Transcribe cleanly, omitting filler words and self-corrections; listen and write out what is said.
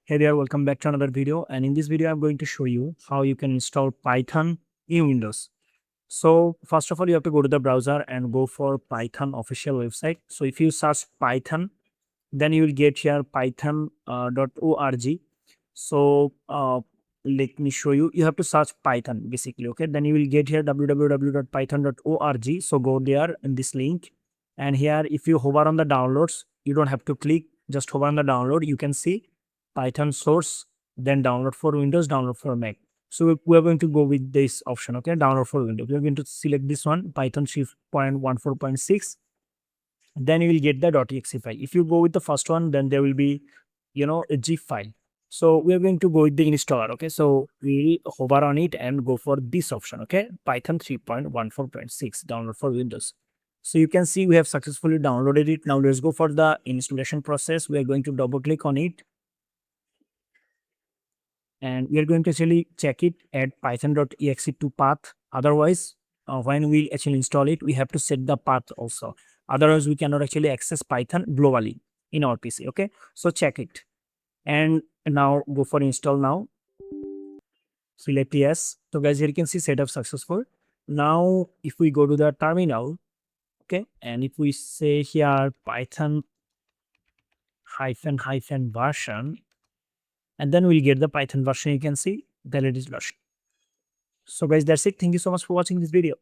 Hey there, welcome back to another video. And in this video, I'm going to show you how you can install Python in Windows. So first of all, you have to go to the browser and go for Python official website. So if you search Python, then you will get here python.org. So let me show you. You have to search Python basically. Okay, then you will get here www.python.org. So go there in this link, and here if you hover on the downloads, you don't have to click. Just hover on the download. You can see Python source, then download for Windows, download for Mac. So we're going to go with this option. Okay, download for Windows. We're going to select this one, Python 3.14.6. Then you will get the .exe file. If you go with the first one, then there will be, a zip file. So we are going to go with the installer. Okay, so we hover on it and go for this option. Okay, Python 3.14.6 download for Windows. So you can see we have successfully downloaded it. Now let's go for the installation process. We are going to double click on it, and we are going to actually check it at python.exe2 path. Otherwise, when we actually install it, we have to set the path also. Otherwise, we cannot actually access Python globally in our PC. Okay, so check it, and now go for install now. Select yes. So guys, here you can see setup successful. Now, if we go to the terminal, okay, and if we say here Python hyphen version, and then we'll get the Python version. You can see that it is launched. So guys, that's it. Thank you so much for watching this video.